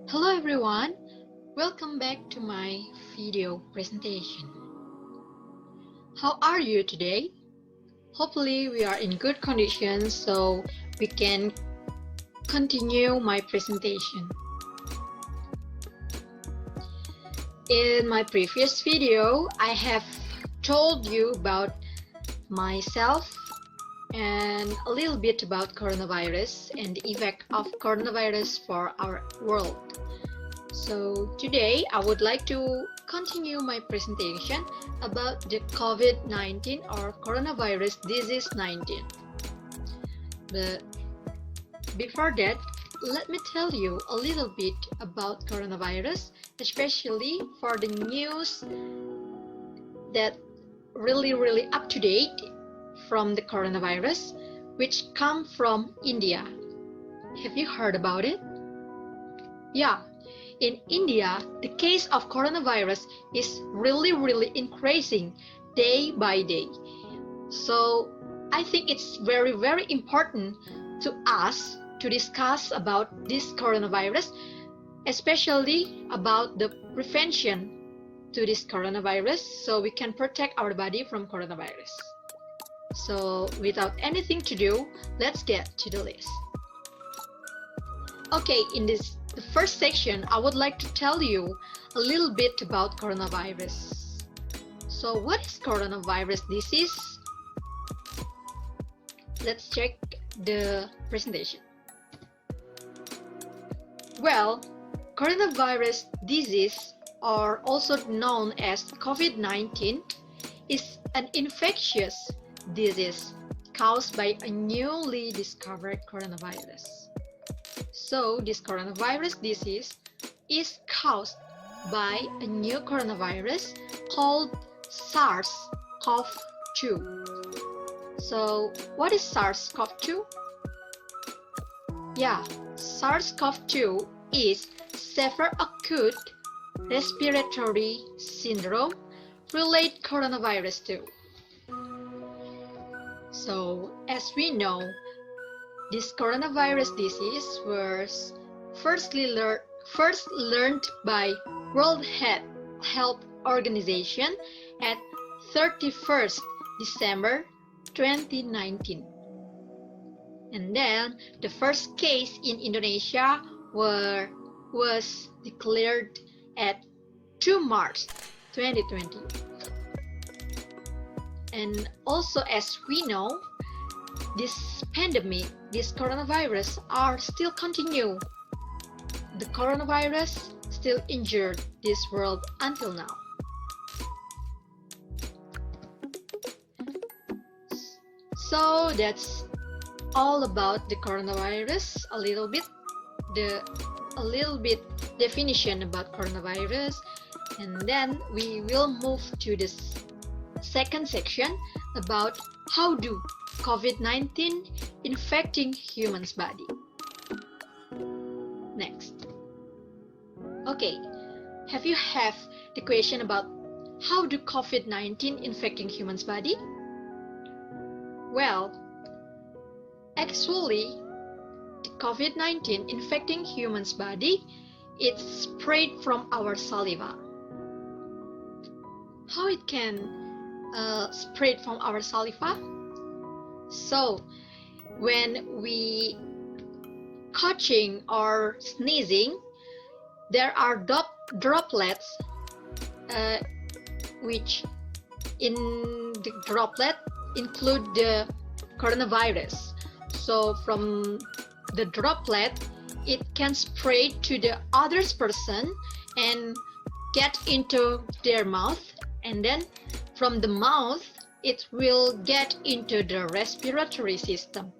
Hello everyone, welcome back to my video presentation. How are you today? Hopefully we are in good condition so we can continue my presentation. In my previous video, I have told you about myself and a little bit about coronavirus and the effect of coronavirus for our world. So today I would like to continue my presentation about the COVID-19 or coronavirus disease 19. But before that, let me tell you a little bit about coronavirus, especially for the news that really up to date from the coronavirus, which come from India. Have you heard about it? Yeah. In India, the case of coronavirus is really increasing day by day. So I think it's very important to us to discuss about this coronavirus, especially about the prevention to this coronavirus so we can protect our body from coronavirus. So without anything to do, let's get to the list. Okay, in the first section, I would like to tell you a little bit about coronavirus. So what is coronavirus disease? Let's check the presentation. Well, coronavirus disease, or also known as COVID-19, is an infectious disease caused by a newly discovered coronavirus. So this coronavirus disease is caused by a new coronavirus called SARS-CoV-2. So what is SARS-CoV-2? Yeah, SARS-CoV-2 is severe acute respiratory syndrome related coronavirus 2. So as we know, this coronavirus disease was first learned by World Health Organization at 31st December 2019. And then the first case in Indonesia was declared at 2 March 2020. And also as we know, this pandemic, this coronavirus are still continue. The coronavirus still injured this world until now. So that's all about the coronavirus, a little bit definition about coronavirus, and then we will move to this second section about how do COVID-19 infecting humans' body. Next. Okay, have you the question about how do COVID-19 infecting humans' body? Well, actually, the COVID-19 infecting humans' body is spread from our saliva. How it can spread from our saliva? So when we coughing or sneezing, there are droplets which in the droplet include the coronavirus. So from the droplet, it can spread to the other person and get into their mouth, and then from the mouth, it will get into the respiratory system.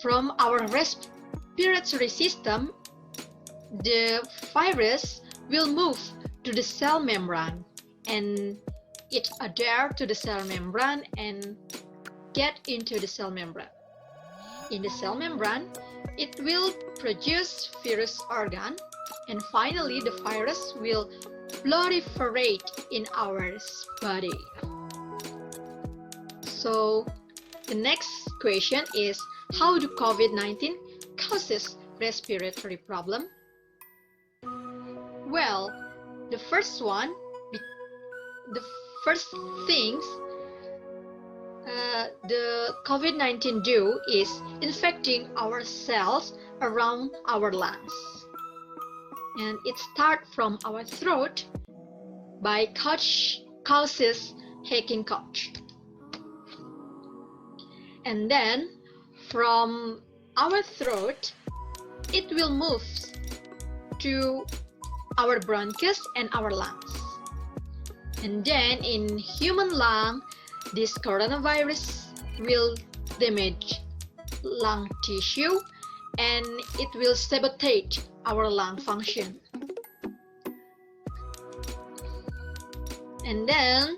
From our respiratory system, the virus will move to the cell membrane and it adhere to the cell membrane and get into the cell membrane. In the cell membrane, it will produce virus organ, and finally the virus will proliferate in our body. So the next question is, how do COVID-19 causes respiratory problem? Well, the first one, the first things the COVID-19 do is infecting our cells around our lungs. And it starts from our throat by causes hacking cough. And then from our throat, it will move to our bronchus and our lungs. And then in human lung, this coronavirus will damage lung tissue and it will sabotage our lung function. And then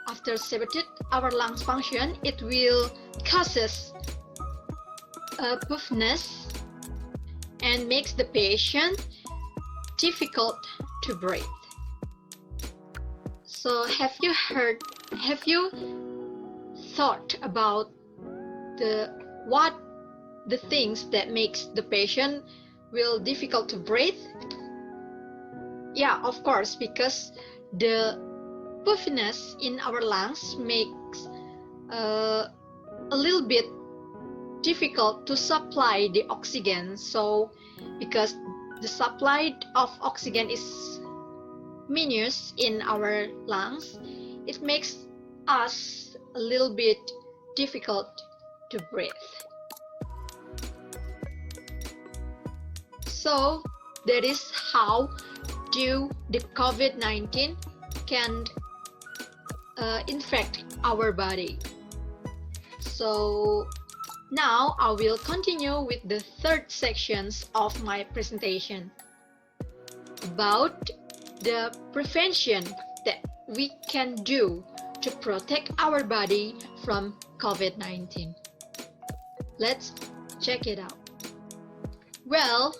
after sabotage our lungs function, it will causes puffiness and makes the patient difficult to breathe. So have you thought about the things that makes the patient will difficult to breathe? Yeah, of course, because the puffiness in our lungs makes a little bit difficult to supply the oxygen. So because the supply of oxygen is minus in our lungs, it makes us a little bit difficult to breathe. So that is how the COVID-19 can infect our body. So now I will continue with the third sections of my presentation about the prevention that we can do to protect our body from COVID-19. Let's check it out. Well,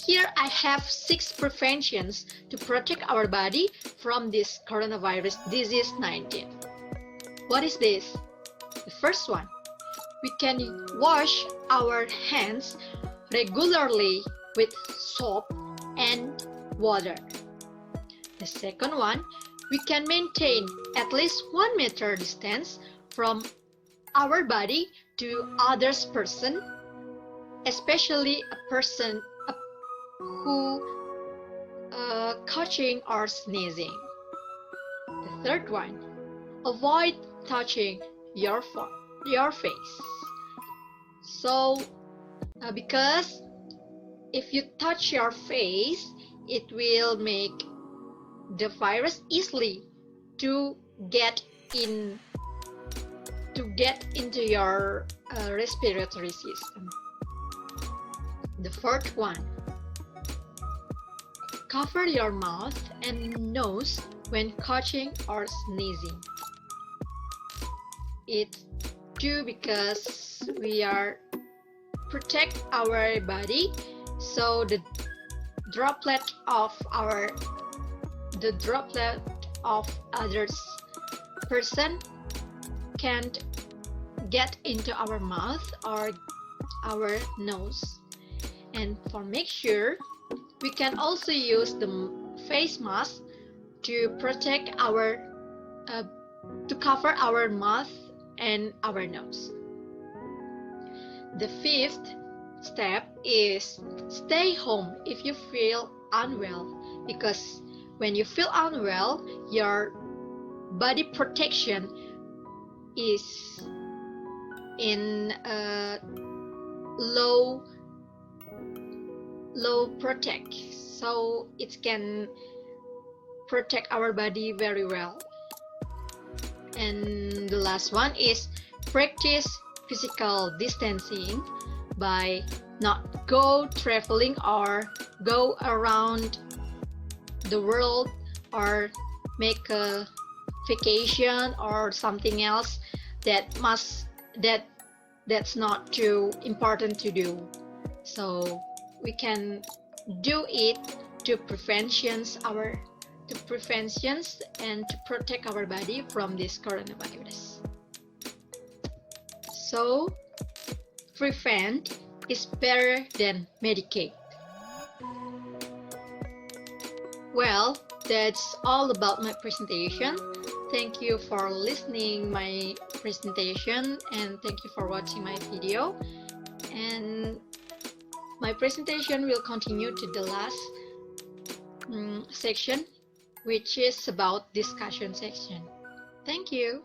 here I have 6 preventions to protect our body from this coronavirus disease 19. What is this? The first one, we can wash our hands regularly with soap and water. The second one, we can maintain at least 1 meter distance from our body to others person, especially a person who coughing or sneezing. The third one, avoid touching your face. So because if you touch your face, it will make the virus easily to get into your respiratory system. The fourth one, cover your mouth and nose when coughing or sneezing. It's due because we are protect our body, so the droplet of others person can't get into our mouth or our nose. And for make sure, we can also use the face mask to protect our to cover our mouth and our nose. The fifth step is stay home if you feel unwell, because when you feel unwell, your body protection is in low protect, so it can protect our body very well. And the last one is practice physical distancing by not go traveling or go around the world or make a vacation or something else that's not too important to do. So we can do it to preventions and to protect our body from this coronavirus. So prevent is better than medicate. Well, that's all about my presentation. Thank you for listening my presentation and thank you for watching my video. And my presentation will continue to the last section, which is about discussion section. Thank you.